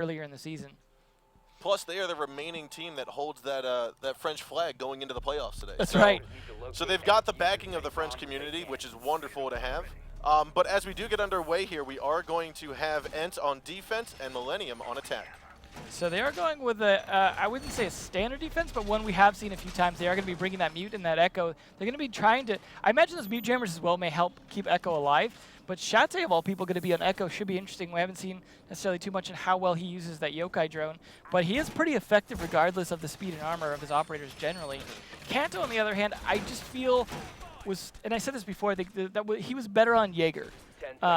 earlier in the season. Plus, they are the remaining team that holds that that French flag going into the playoffs today. That's right. So they've got the backing of the French community, which is wonderful to have. But as we do get underway here, we are going to have ENCE on defense and Millenium on attack. So they are going with I wouldn't say a standard defense, but one we have seen a few times. They are going to be bringing that Mute and that Echo. They're going to be trying to, I imagine those Mute Jammers as well may help keep Echo alive. But Shate, of all people, going to be on Echo should be interesting. We haven't seen necessarily too much in how well he uses that Yokai drone. But he is pretty effective regardless of the speed and armor of his operators generally. Kanto, on the other hand, I just feel was, and I said this before, he was better on Jaeger.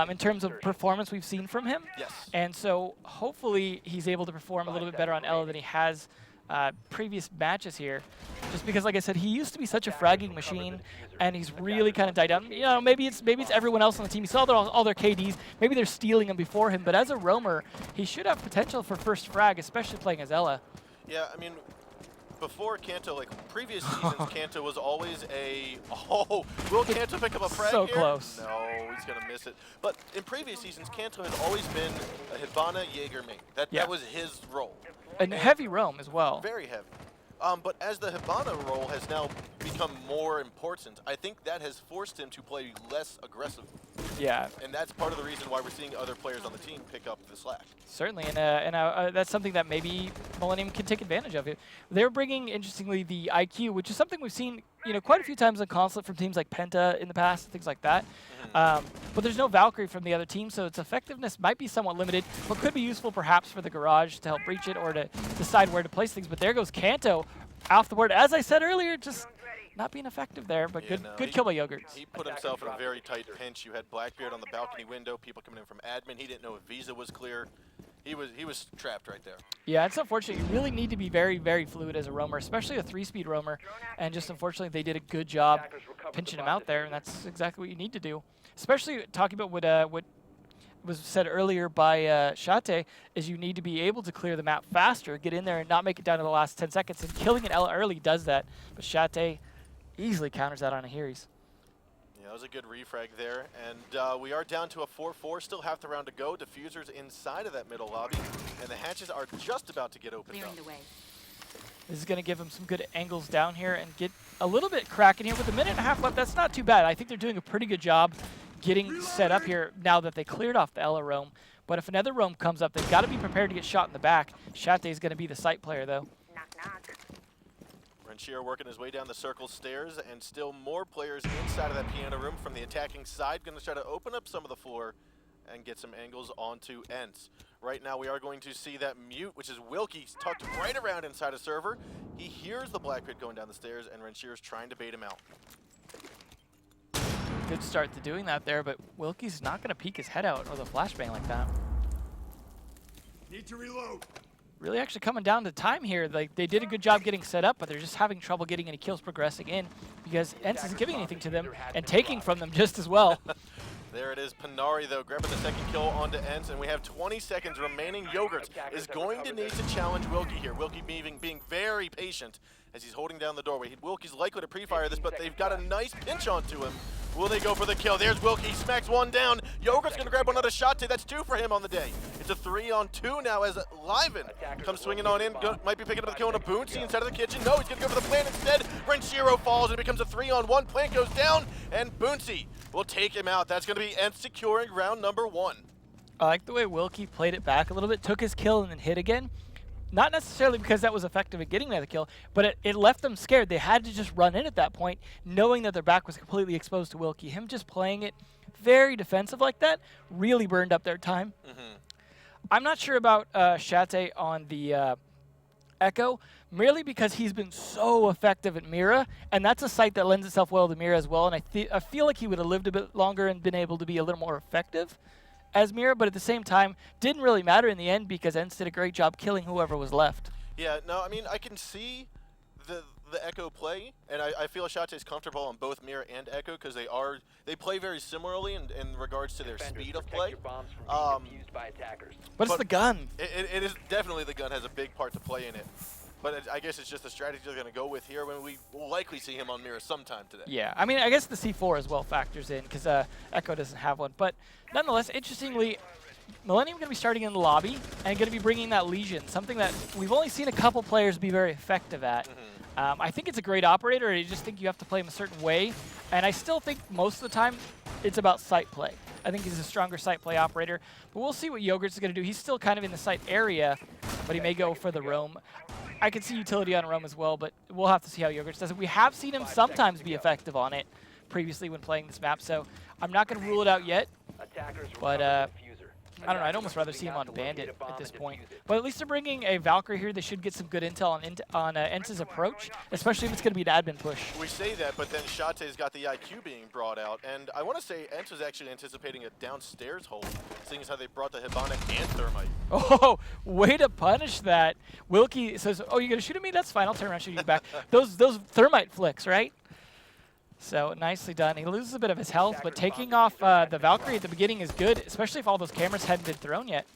In terms of performance we've seen from him. Yes. And so hopefully he's able to perform a little bit better on Ela than he has previous matches here. Just because, like I said, he used to be such a fragging machine, and he's really kind of died down. You know, maybe it's everyone else on the team. You saw all their KDs. Maybe they're stealing him before him. But as a roamer, he should have potential for first frag, especially playing as Ela. Yeah, I mean, before Kanto, like previous seasons, Kanto was always a, will Kanto pick up a frag So here? close. No, he's going to miss it. But in previous seasons, Kanto has always been a Hibana Jaeger main. That was his role. And heavy roam as well. Very heavy. But as the Hibana role has now become more important, I think that has forced him to play less aggressive. Yeah. And that's part of the reason why we're seeing other players on the team pick up the slack. Certainly, and that's something that maybe Millenium can take advantage of. They're bringing, interestingly, the IQ, which is something we've seen, quite a few times on Consulate from teams like Penta in the past, things like that. But there's no Valkyrie from the other team, so its effectiveness might be somewhat limited, but could be useful perhaps for the Garage to help breach it or to decide where to place things. But there goes Kanto off the board. As I said earlier, just not being effective there, but good kill by Yogurts. He put himself in a very tight pinch. You had Blackbeard on the balcony window, people coming in from admin. He didn't know if Visa was clear. He was trapped right there. Yeah, it's unfortunate. You really need to be very, very fluid as a roamer, especially a 3-speed roamer. And just unfortunately, they did a good job pinching him out there, and that's exactly what you need to do. Especially talking about what was said earlier by Shate, is you need to be able to clear the map faster, get in there and not make it down to the last 10 seconds. And killing an Ela early does that. But Shate easily counters that on a Heries. Yeah, that was a good refrag there. And we are down to a 4-4, still half the round to go. Diffuser's inside of that middle lobby, and the hatches are just about to get opened up. This is going to give him some good angles down here and get a little bit cracking here. With a minute and a half left, that's not too bad. I think they're doing a pretty good job getting set up here now that they cleared off the Ela roam. But if another roam comes up, they've got to be prepared to get shot in the back. Shate is going to be the site player, though. Knock, knock. Renshiro working his way down the circle stairs, and still more players inside of that piano room from the attacking side. Going to try to open up some of the floor and get some angles onto ENCE. Right now we are going to see that Mute, which is Wilkie, tucked right around inside a server. He hears the Black Pit going down the stairs, and Renshiro's trying to bait him out. Good start to doing that there, but Wilkie's not going to peek his head out with a flashbang like that. Need to reload. Really actually coming down to time here. Like, they did a good job getting set up, but they're just having trouble getting any kills progressing in because ENCE isn't giving anything to them and taking from them just as well. There it is, Panari though, grabbing the second kill onto ENCE, and we have 20 seconds remaining. Yogurts is going to need to challenge Wilkie here. Wilkie being very patient as he's holding down the doorway. Wilkie's likely to pre-fire this, but they've got a nice pinch onto him. Will they go for the kill? There's Wilkie, he smacks one down. Yogurt's gonna grab another shot too. That's 2 for him on the day. It's a 3-on-2 now as Liven comes swinging on in. Might be picking up the kill on a Boonsy inside of the kitchen. No, he's gonna go for the plant instead. Renshiro falls and it becomes a 3-on-1. Plant goes down and Boonsy will take him out. That's gonna be ENCE securing round number 1. I like the way Wilkie played it back a little bit, took his kill and then hit again. Not necessarily because that was effective at getting that kill, but it left them scared. They had to just run in at that point, knowing that their back was completely exposed to Wilkie. Him just playing it very defensive like that really burned up their time. I'm not sure about Shate on the Echo, merely because he's been so effective at Mira, and that's a site that lends itself well to Mira as well, and I feel like he would have lived a bit longer and been able to be a little more effective as Mira, but at the same time, didn't really matter in the end because ENCE did a great job killing whoever was left. Yeah, no, I mean, I can see the Echo play, and I feel Shate's comfortable on both Mira and Echo because they play very similarly in regards to their speed of play. But it's the gun. It is definitely the gun has a big part to play in it. But I guess it's just the strategy they're going to go with here when we will likely see him on Mira sometime today. Yeah, I mean, I guess the C4 as well factors in because Echo doesn't have one. But nonetheless, interestingly, Millenium going to be starting in the lobby and going to be bringing that Legion, something that we've only seen a couple players be very effective at. I think it's a great operator. I just think you have to play him a certain way. And I still think most of the time it's about site play. I think he's a stronger site play operator. But we'll see what Yogurt's going to do. He's still kind of in the site area, but he may go for the roam. I could see utility on roam as well, but we'll have to see how Yogurt does it. We have seen him sometimes be effective on it previously when playing this map, so I'm not going to rule it out yet. But I don't know. I'd almost rather see him on Bandit at this point. But at least they're bringing a Valkyrie here. They should get some good intel on ENCE's approach, especially if it's going to be an admin push. We say that, but then Shate's got the IQ being brought out. And I want to say ENCE was actually anticipating a downstairs hold, seeing as how they brought the Hibana and Thermite. Oh, way to punish that. Wilkie says, oh, you're going to shoot at me? That's fine. I'll turn around and shoot you back. Those Thermite flicks, right? So nicely done. He loses a bit of his health, but taking off the Valkyrie at the beginning is good, especially if all those cameras hadn't been thrown yet.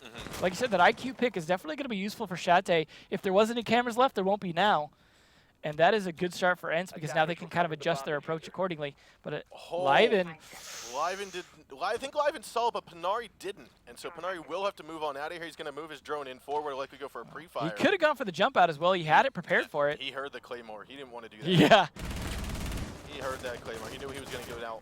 Like you said, that IQ pick is definitely going to be useful for Shate. If there wasn't any cameras left, there won't be now. And that is a good start for ENCE because now they can kind of adjust their approach accordingly. But Liven did. I think Liven saw, but Panari didn't. And so Panari will have to move on out of here. He's going to move his drone in forward, likely go for a pre-fire. He could have gone for the jump out as well. He had it prepared for it. He heard the Claymore. He didn't want to do that. Yeah. He heard that Claymore. He knew he was going to go down.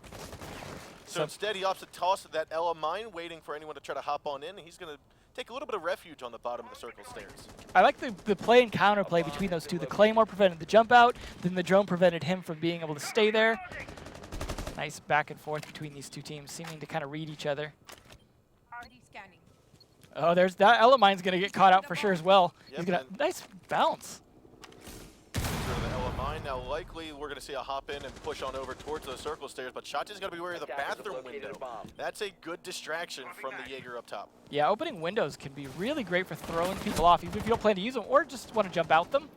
So instead, he opts to toss that Ella mine, waiting for anyone to try to hop on in. He's going to take a little bit of refuge on the bottom of the circle stairs. I like the play and counterplay between those two. The Claymore prevented the jump out, then the drone prevented him from being able to stay there. Nice back and forth between these two teams, seeming to kind of read each other. Oh, there's that Ella mine's going to get caught out for sure as well. Yep, He's going to nice bounce. Now likely we're going to see a hop in and push on over towards those circle stairs, but Shate's going to be wary of the bathroom window. That's a good distraction from the Jaeger up top. Yeah, opening windows can be really great for throwing people off, even if you don't plan to use them or just want to jump out them.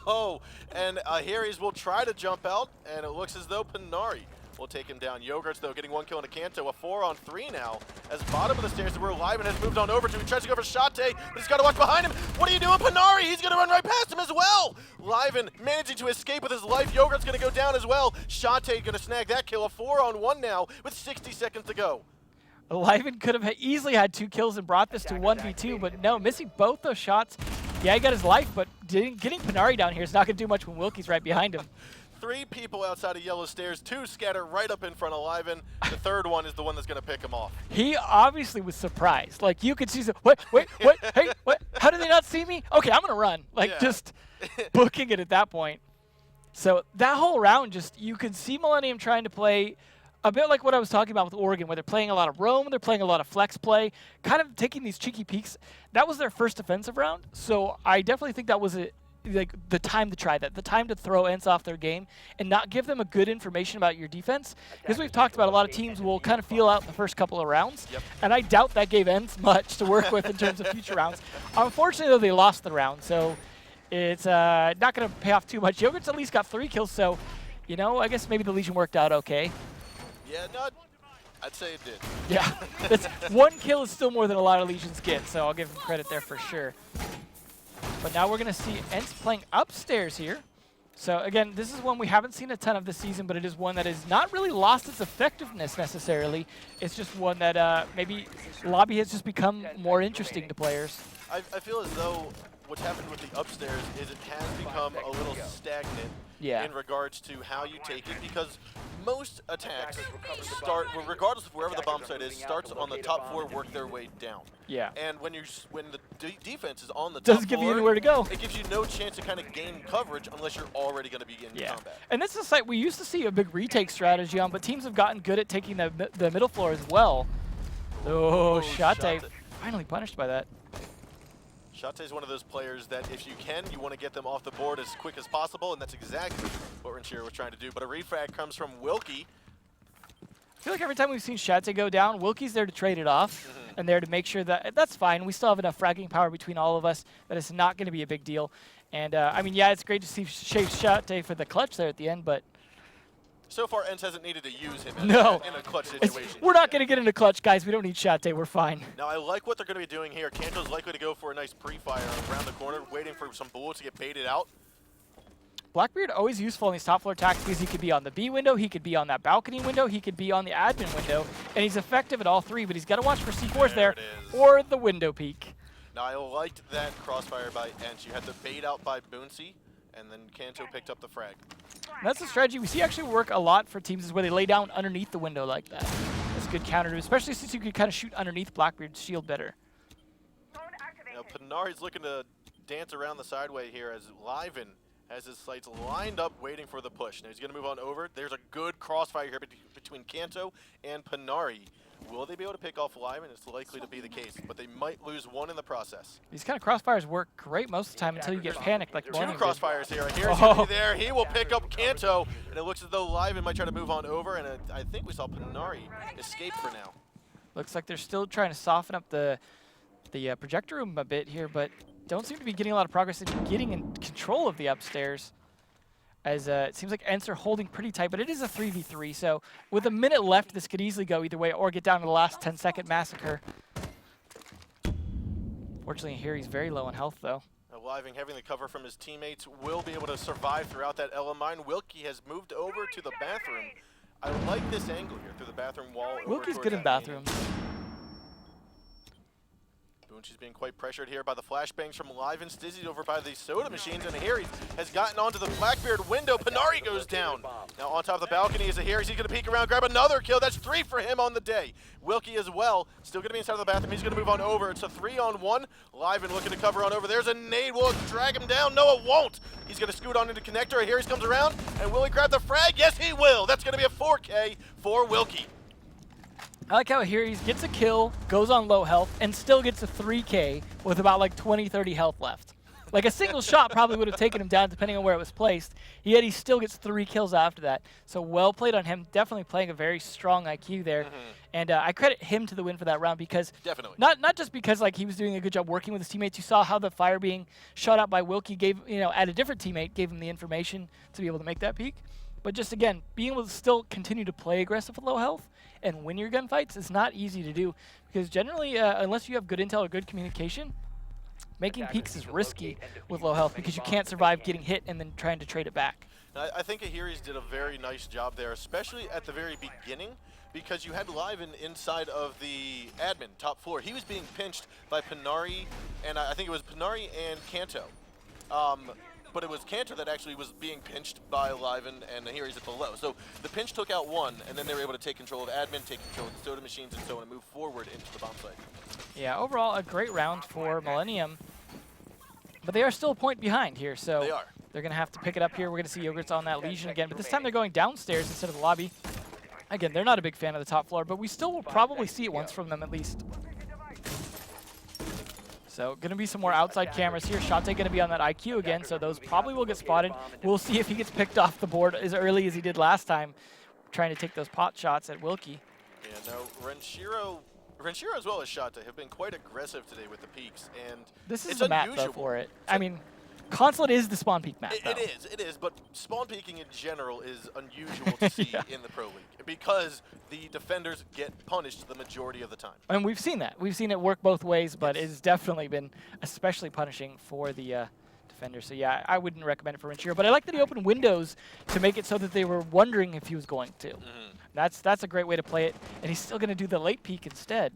Oh, and Harry's will try to jump out, and it looks as though Panari will take him down. Yogurt's, though, getting one kill in a Kanto, a 4-on-3 now, as bottom of the stairs where Liven has moved on over to. He tries to go for Shate, but he's got to watch behind him. What are you doing, Panari? He's going to run right past him as well. Liven managing to escape with his life. Yogurt's going to go down as well. Shate going to snag that kill, a 4-on-1 now with 60 seconds to go. Liven could have easily had 2 kills and brought this to 1v2, but no, missing both those shots. Yeah, he got his life, but getting Panari down here is not going to do much when Wilkie's right behind him. 3 people outside of yellow stairs, 2 scatter right up in front of Liven. The third one is the one that's going to pick him off. He obviously was surprised. Like, you could see, wait, hey, what? How did they not see me? Okay, I'm going to run. Like, yeah. Just booking it at that point. So that whole round, just you could see Millenium trying to play a bit like what I was talking about with Oregon, where they're playing a lot of roam, they're playing a lot of flex play, kind of taking these cheeky peeks. That was their first offensive round, so I definitely think that was like the time to try that, the time to throw ENCE off their game and not give them a good information about your defense. Because we've talked about a lot of teams will kind of feel out the first couple of rounds, and I doubt that gave ENCE much to work with in terms of future rounds. Unfortunately, though, they lost the round, so it's not going to pay off too much. Yogurt's at least got 3 kills, so, you know, I guess maybe the Legion worked out okay. Yeah, I'd say it did. Yeah, that's 1 kill is still more than a lot of Legions get, so I'll give him credit there for sure. But now we're going to see ENCE playing upstairs here. So again, this is one we haven't seen a ton of this season, but it is one that has not really lost its effectiveness necessarily. It's just one that maybe lobby has just become more interesting to players. I feel as though what's happened with the upstairs is it has become a little stagnant in regards to how you take it, because most attacks start, regardless of wherever the bomb site is, starts on the top 4, work their way down. Yeah. And when the defense is on the top 4, doesn't give you anywhere to go. It gives you no chance to kind of gain coverage unless you're already going to be in combat. And this is a site we used to see a big retake strategy on, but teams have gotten good at taking the middle floor as well. Oh, Shate finally punished by that. Shate is one of those players that if you can, you want to get them off the board as quick as possible, and that's exactly what Renshiro was trying to do. But a refrag comes from Wilkie. I feel like every time we've seen Shate go down, Wilkie's there to trade it off and there to make sure that that's fine. We still have enough fragging power between all of us that it's not going to be a big deal. And, I mean, yeah, it's great to see Shate for the clutch there at the end, but so far, ENCE hasn't needed to use him in a clutch situation. We're not going to get into clutch, guys. We don't need Shate. We're fine. Now, I like what they're going to be doing here. Kanto's likely to go for a nice pre-fire around the corner, waiting for some bullets to get baited out. Blackbeard always useful in these top floor attacks because he could be on the B window, he could be on that balcony window, he could be on the admin window, and he's effective at all three, but he's got to watch for C4s there or the window peek. Now, I liked that crossfire by ENCE. You had the bait out by Boonsy, and then Kanto picked up the frag. And that's a strategy we see actually work a lot for teams is where they lay down underneath the window like that. That's a good counter, especially since you can kind of shoot underneath Blackbeard's shield better. Now, Panari's looking to dance around the sideway here as Liven has his sights lined up waiting for the push. Now he's going to move on over. There's a good crossfire here between Kanto and Panari. Will they be able to pick off Liven? It's likely to be the case, but they might lose one in the process. These kind of crossfires work great most of the time until you get panicked like Millenium did. Two crossfires here. Here's going to be there. He will pick up Kanto, and it looks as though Liven might try to move on over, and I think we saw Panari escape for now. Looks like they're still trying to soften up the projector room a bit here, but don't seem to be getting a lot of progress in getting in control of the upstairs. As it seems like ENCE are holding pretty tight, but it is a 3v3, so with a minute left, this could easily go either way or get down to the last 10-second massacre. Fortunately, here he's very low on health, though. Liven having the cover from his teammates will be able to survive throughout that Ella mine. Wilkie has moved over to the bathroom. I like this angle here through the bathroom wall. Wilkie's good in bathrooms. She's being quite pressured here by the flashbangs from Liven. Stizzy's over by the soda machines, and Harry has gotten onto the Blackbeard window. Panari goes down. Now on top of the balcony is a Harry. He's going to peek around, grab another kill. That's 3 for him on the day. Wilkie as well, still going to be inside of the bathroom. He's going to move on over. It's a 3-on-1. Liven looking to cover on over. There's a nade. Will it drag him down? No, it won't. He's going to scoot on into connector. Harry comes around, and will he grab the frag? Yes, he will. That's going to be a 4K for Wilkie. I like how here he gets a kill, goes on low health, and still gets a 3K with about like 20, 30 health left. Like a single shot probably would have taken him down depending on where it was placed, yet he still gets 3 kills after that. So well played on him, definitely playing a very strong IQ there. And I credit him to the win for that round because not just because like he was doing a good job working with his teammates. You saw how the fire being shot out by Wilkie gave, at a different teammate, gave him the information to be able to make that peak. But just again, being able to still continue to play aggressive with low health and win your gunfights is not easy to do because generally, unless you have good intel or good communication, making peaks is risky with low health because you can't survive getting hit and then trying to trade it back. I think Ahiris did a very nice job there, especially at the very beginning, because you had Liven inside of the admin top floor. He was being pinched by Panari, and I think it was Panari and Kanto. But it was Kanto that actually was being pinched by Liven, and here he's at the low. So the pinch took out one, and then they were able to take control of admin, take control of the soda machines, and so on, and move forward into the bomb site. Yeah, overall, a great round for Millenium. But they are still a point behind here, so they're going to have to pick it up here. We're going to see Yogurt's on that Legion again, but this time they're going downstairs instead of the lobby. Again, they're not a big fan of the top floor, but we still will probably see it once from them at least. So going to be some more outside cameras here. Shate going to be on that IQ again, so those probably will get spotted. We'll see if he gets picked off the board as early as he did last time, trying to take those pot shots at Wilkie. Yeah, no, Renshiro as well as Shate have been quite aggressive today with the peeks, and this is the map though for it. I mean, Consulate is the spawn peek map. It is, but spawn peeking in general is unusual to see in the Pro League because the defenders get punished the majority of the time. And we've seen that. We've seen it work both ways, but it's definitely been especially punishing for the defenders. So yeah, I wouldn't recommend it for Renshiro, but I like that he opened windows to make it so that they were wondering if he was going to. That's a great way to play it, and he's still going to do the late peek instead.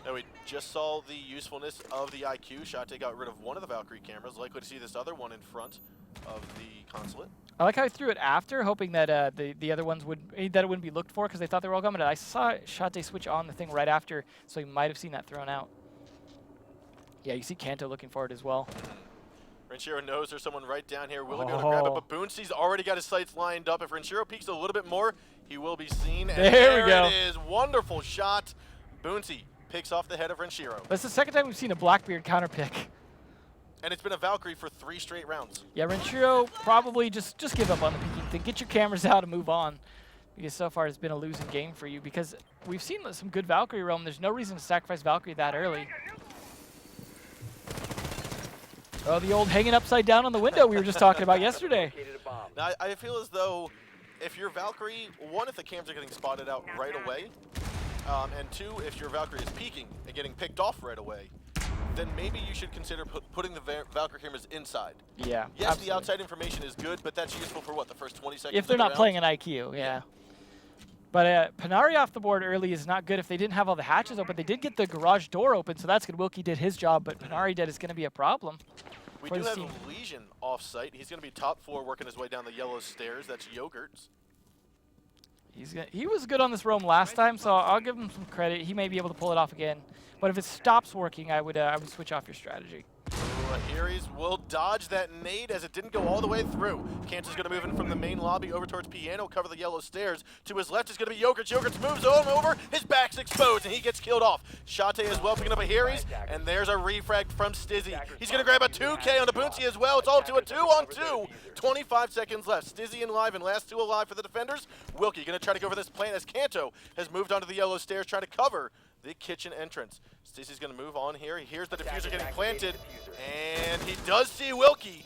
Now we just saw the usefulness of the IQ. Shate got rid of one of the Valkyrie cameras. Likely to see this other one in front of the Consulate. I like how he threw it after, hoping that the other ones wouldn't be looked for because they thought they were all coming. I saw Shate switch on the thing right after, so he might have seen that thrown out. Yeah, you see Kanto looking for it as well. Renshiro knows there's someone right down here. Will he be able to grab it? But Boonsy's already got his sights lined up. If Renshiro peeks a little bit more, he will be seen. And there we go. It is. Wonderful shot. Boonsy picks off the head of Renshiro. That's the second time we've seen a Blackbeard counter pick. And it's been a Valkyrie for 3 straight rounds. Yeah, Renshiro probably just give up on the peeking thing. Get your cameras out and move on. Because so far it's been a losing game for you. Because we've seen some good Valkyrie roam. There's no reason to sacrifice Valkyrie that early. Oh, the old hanging upside down on the window we were just talking about yesterday. Now, I feel as though if your Valkyrie, one, if the cams are getting spotted out right away, and two, if your Valkyrie is peeking and getting picked off right away, then maybe you should consider putting the Valkyries inside. Yeah. Yes, absolutely. the outside information is good, but that's useful for what, the first 20 seconds? If they're of the not round? playing an IQ, yeah. But Panari off the board early is not good if they didn't have all the hatches open. They did get the garage door open, so that's good. Wilkie did his job, but Panari dead is going to be a problem. We for do this have team. Legion off-site. He's going to be top 4 working his way down the yellow stairs. That's Yogurt's. He was good on this roam last time, so I'll give him some credit. He may be able to pull it off again. But if it stops working, I would switch off your strategy. Aries will dodge that nade as it didn't go all the way through. Cantor's going to move in from the main lobby over towards Piano, cover the yellow stairs. To his left is going to be Yogurts. Yogurts moves on over, his back's exposed, and he gets killed off. Shate as well picking up a Aries, and there's a refrag from Stizzy. He's going to grab a 2K on Abunzi as well. It's all up to a 2-on-2. 25 seconds left. Stizzy and Live, and last 2 alive for the defenders. Wilkie going to try to go for this plant as Kanto has moved onto the yellow stairs trying to cover the kitchen entrance. Stizzy's going to move on here. He hears the diffuser getting planted, and he does see Wilkie,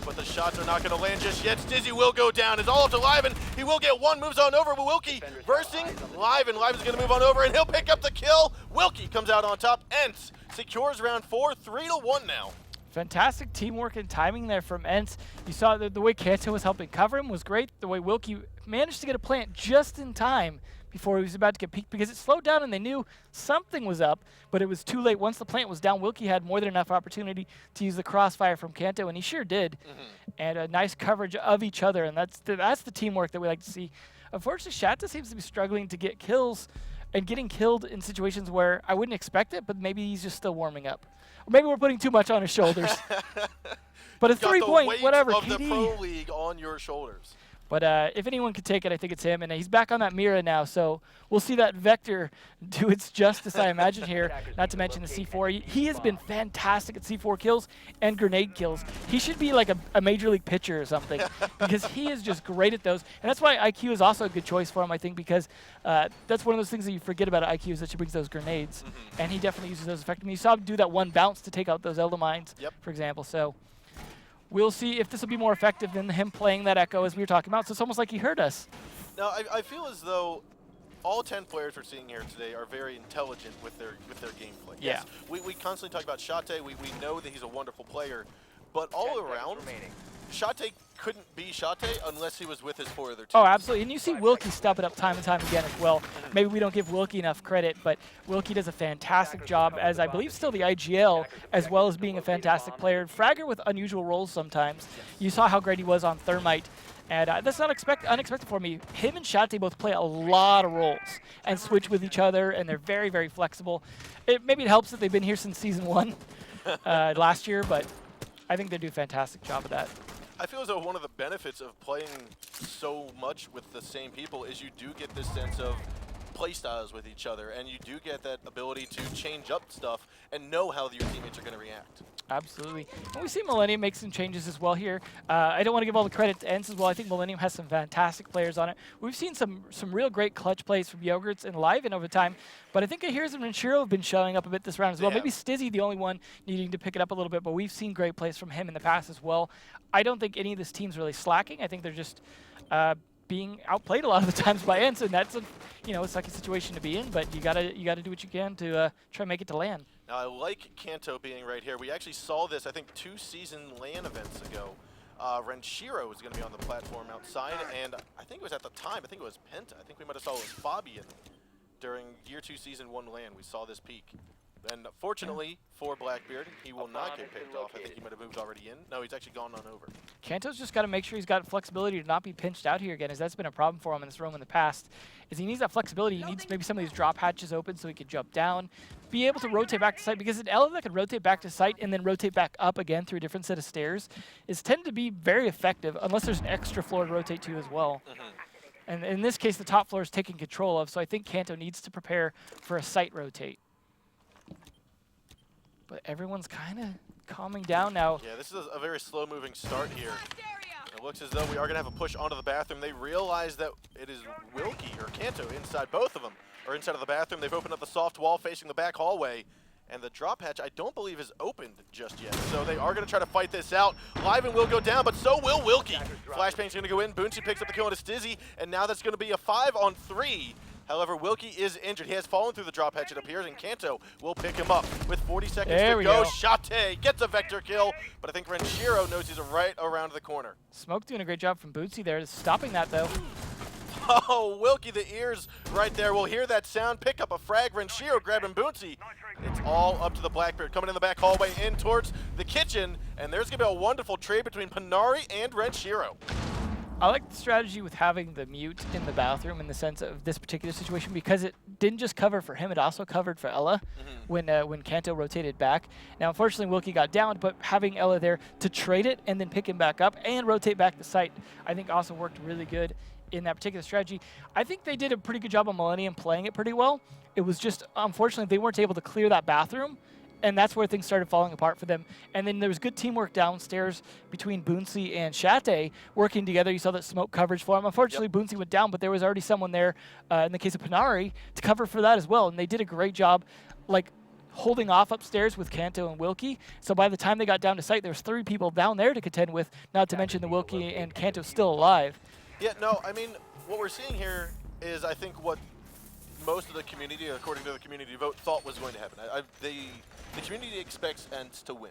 but the shots are not going to land just yet. Stizzy will go down. It's all up to Liven. He will get one, moves on over, but Wilkie versing Liven. Liven's going to move on over, and he'll pick up the kill. Wilkie comes out on top. ENCE secures round 4, 3-1 now. Fantastic teamwork and timing there from ENCE. You saw the way Kanto was helping cover him was great. The way Wilkie managed to get a plant just in time before he was about to get peeked, because it slowed down and they knew something was up, but it was too late. Once the plant was down, Wilkie had more than enough opportunity to use the crossfire from Kanto, and he sure did. And a nice coverage of each other, and that's the teamwork that we like to see. Unfortunately, Shatta seems to be struggling to get kills and getting killed in situations where I wouldn't expect it, but maybe he's just still warming up. Or maybe we're putting too much on his shoulders. But a 3-point, whatever, of KD. the Pro League on your shoulders. But if anyone could take it, I think it's him. And he's back on that Mira now, so we'll see that Vector do its justice, I imagine, here. Not to mention the C4. He has been fantastic at C4 kills and grenade kills. He should be like a Major League pitcher or something, because he is just great at those. And that's why IQ is also a good choice for him, I think, because that's one of those things that you forget about IQ is that she brings those grenades. And he definitely uses those effectively. You saw him do that one bounce to take out those Elder Mines, for example. So we'll see if this will be more effective than him playing that Echo as we were talking about. So it's almost like he heard us. Now, I feel as though all 10 players we're seeing here today are very intelligent with their gameplay. Yeah. Yes, we constantly talk about Shate. We know that he's a wonderful player, but all around, Shate couldn't be Shate unless he was with his 4 other teams. Oh, absolutely. And you see Wilkie step it up time and time again as well. Maybe we don't give Wilkie enough credit, but Wilkie does a fantastic job as, I believe, still the IGL, as well as being a fantastic player. Fragger with unusual roles sometimes. You saw how great he was on Thermite. And that's not unexpected for me. Him and Shate both play a lot of roles and switch with each other, and they're very, very flexible. Maybe it helps that they've been here since Season 1 last year, but I think they do a fantastic job of that. I feel as though one of the benefits of playing so much with the same people is you do get this sense of play styles with each other, and you do get that ability to change up stuff and know how your teammates are going to react. Absolutely. And we see Millenium make some changes as well here. I don't want to give all the credit to ENCE as well. I think Millenium has some fantastic players on it. We've seen some real great clutch plays from Yogurts and Liven over time, but I think Ahirs and Renshiro have been showing up a bit this round as well. Maybe Stizzy the only one needing to pick it up a little bit, but we've seen great plays from him in the past as well. I don't think any of this team's really slacking. I think they're just being outplayed a lot of the times by ENCE, and that's a sucky situation to be in, but you gotta do what you can to try and make it to LAN. Now, I like Kanto being right here. We actually saw this, I think, 2 season LAN events ago. Renshiro was going to be on the platform outside, and I think it was at the time, I think it was Penta. I think we might have saw it was Fabian during Year 2 Season 1 LAN. We saw this peak. And fortunately for Blackbeard, he will not get picked off. I think he might have moved already in. No, he's actually gone on over. Kanto's just got to make sure he's got flexibility to not be pinched out here again, as that's been a problem for him in this room in the past. Is he needs that flexibility. He needs maybe some of these drop hatches open so he could jump down, be able to rotate back to site, because an element that can rotate back to site and then rotate back up again through a different set of stairs is tended to be very effective, unless there's an extra floor to rotate to as well. And in this case, the top floor is taken control of, so I think Kanto needs to prepare for a site rotate. But everyone's kind of calming down now. Yeah, this is a very slow-moving start here. It looks as though we are going to have a push onto the bathroom. They realize that it is Wilkie or Kanto inside. Both of them are inside of the bathroom. They've opened up the soft wall facing the back hallway. And the drop hatch, I don't believe, is opened just yet. So they are going to try to fight this out. Liven will go down, but so will Wilkie. Flashbang's going to go in. Boonchi picks up the kill on Stizzy. And now that's going to be a 5-on-3. However, Wilkie is injured. He has fallen through the drop hatch, it appears, and Kanto will pick him up. With 40 seconds There to we go, go. Shate gets a vector kill, but I think Renshiro knows he's right around the corner. Smoke doing a great job from Bootsy there, stopping that though. Oh, Wilkie, the ears right there. We'll hear that sound. Pick up a frag. Renshiro grabbing Bootsy. It's all up to the Blackbeard. Coming in the back hallway in towards the kitchen. And there's going to be a wonderful trade between Panari and Renshiro. I like the strategy with having the mute in the bathroom in the sense of this particular situation because it didn't just cover for him, it also covered for Ella when Kanto rotated back. Now, unfortunately, Wilkie got downed, but having Ella there to trade it and then pick him back up and rotate back the site, I think also worked really good in that particular strategy. I think they did a pretty good job on Millenium playing it pretty well. It was just, unfortunately, they weren't able to clear that bathroom, and that's where things started falling apart for them. And then there was good teamwork downstairs between Boonsy and Shate working together. You saw that smoke coverage for him. Unfortunately, Boonsy went down, but there was already someone there, in the case of Panari, to cover for that as well. And they did a great job, like, holding off upstairs with Kanto and Wilkie. So by the time they got down to site, there was 3 people down there to contend with, not to mention the Wilkie and Kanto still alive. Yeah, no, I mean, what we're seeing here is, I think, what most of the community, according to the community vote, thought was going to happen. The community expects ENCE to win,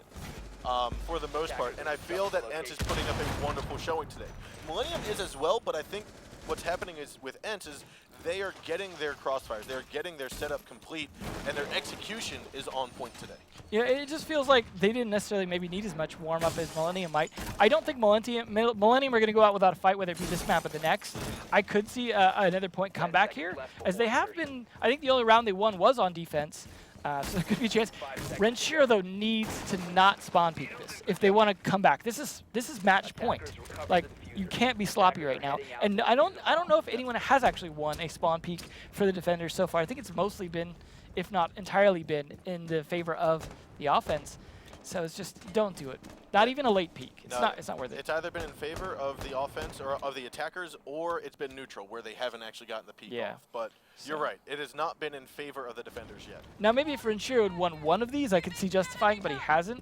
for the most part, and I feel that ENCE is putting up a wonderful showing today. Millennium is as well, but I think what's happening is with ENCE is they are getting their crossfires, they're getting their setup complete, and their execution is on point today. Yeah, it just feels like they didn't necessarily maybe need as much warm-up as Millennium might. I don't think Millennium are going to go out without a fight, whether it be this map or the next. I could see another point come back here, as they have been. I think the only round they won was on defense, so there could be a chance. Renshiro, though, needs to not spawn peek this if they want to come back. This is match point. Like, you can't be sloppy right now. And I don't know if anyone has actually won a spawn peek for the defenders so far. I think it's mostly been, if not entirely been, in the favor of the offense. So it's just, don't do it. Not even a late peek. It's not worth it. It's either been in favor of the offense or of the attackers, or it's been neutral, where they haven't actually gotten the peek off. But you're right. It has not been in favor of the defenders yet. Now, maybe if Renshiro had won one of these, I could see justifying, but he hasn't.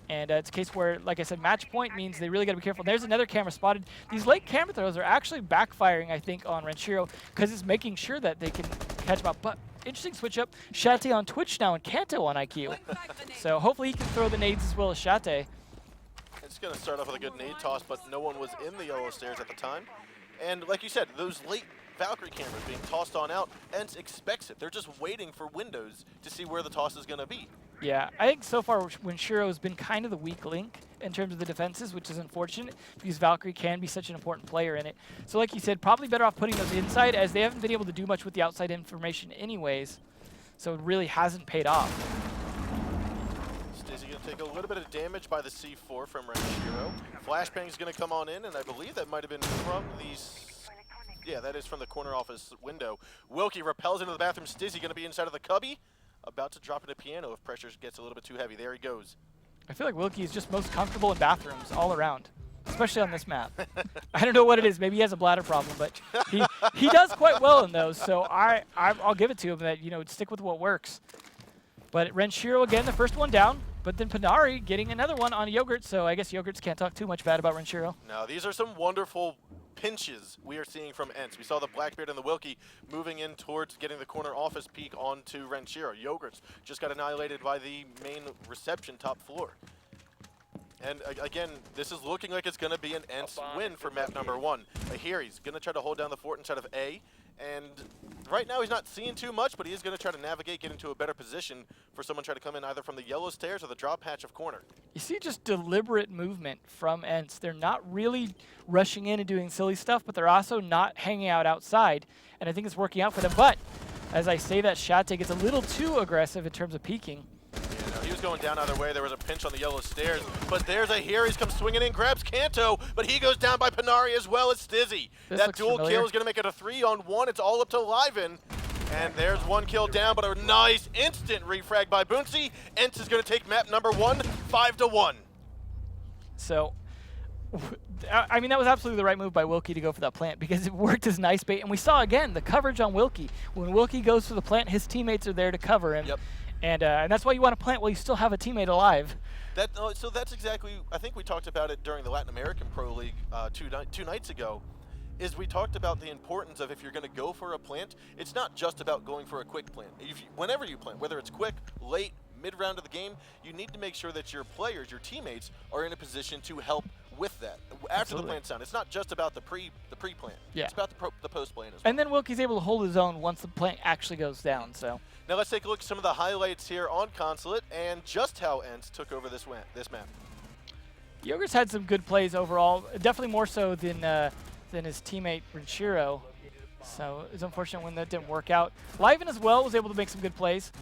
And it's a case where, like I said, match point means they really got to be careful. There's another camera spotted. These late camera throws are actually backfiring, I think, on Renshiro, because it's making sure that they can catch him up. But interesting switch up. Shate on Twitch now and Kanto on IQ. So hopefully he can throw the nades as well as Shate. It's going to start off with a good nade toss, but no one was in the yellow stairs at the time. And like you said, those late Valkyrie cameras being tossed on out, ENCE expects it. They're just waiting for windows to see where the toss is going to be. Yeah, I think so far Renshiro has been kind of the weak link in terms of the defenses, which is unfortunate because Valkyrie can be such an important player in it. So like you said, probably better off putting those inside as they haven't been able to do much with the outside information anyways. So it really hasn't paid off. Stizzy going to take a little bit of damage by the C4 from Renshiro. Flashbang is going to come on in, and I believe that might have been from these... Yeah, that is from the corner office window. Wilkie repels into the bathroom. Stizzy going to be inside of the cubby. About to drop into piano if pressure gets a little bit too heavy. There he goes. I feel like Wilkie is just most comfortable in bathrooms all around, especially on this map. I don't know what it is. Maybe he has a bladder problem, but he does quite well in those. So I'll give it to him that, you know, stick with what works. But Renshiro again, the first one down, but then Panari getting another one on Yogurt. So I guess Yogurts can't talk too much bad about Renshiro. Now these are some wonderful pinches we are seeing from ENCE. We saw the Blackbeard and the Wilkie moving in towards getting the corner office peek onto Renshiro. Yogurts just got annihilated by the main reception top floor. And again, this is looking like it's going to be an ENCE win for map number 1. Here he's going to try to hold down the fort inside of A. And right now he's not seeing too much, but he is going to try to navigate, get into a better position for someone trying to come in either from the yellow stairs or the drop hatch of corner. You see just deliberate movement from ENCE. They're not really rushing in and doing silly stuff, but they're also not hanging out outside. And I think it's working out for them. But as I say that, Shate gets a little too aggressive in terms of peeking. He was going down either way. There was a pinch on the yellow stairs, but there's a here. He's come swinging in, grabs Kanto, but he goes down by Panari as well as Stizzy. That dual kill is going to make it a 3-on-1. It's all up to Liven. And there's one kill down, but a nice instant refrag by Boonsy. ENCE is going to take map number 1, 5-1. So, I mean, that was absolutely the right move by Wilkie to go for that plant because it worked as nice bait. And we saw, again, the coverage on Wilkie. When Wilkie goes for the plant, his teammates are there to cover him. Yep. And that's why you want to plant while you still have a teammate alive. So that's exactly, I think we talked about it during the Latin American Pro League two nights ago. is we talked about the importance of if you're going to go for a plant, it's not just about going for a quick plant. Whenever you plant, whether it's quick, late, mid-round of the game, you need to make sure that your players, your teammates, are in a position to help with that. After the plant's down, it's not just about the pre-plant. Yeah. It's about the post-plant as well. And then Wilkie's able to hold his own once the plant actually goes down. So now let's take a look at some of the highlights here on Consulate and just how ENCE took over this map. Yogurt's had some good plays overall, definitely more so than his teammate Renshiro. So it's unfortunate when that didn't work out. Liven as well was able to make some good plays,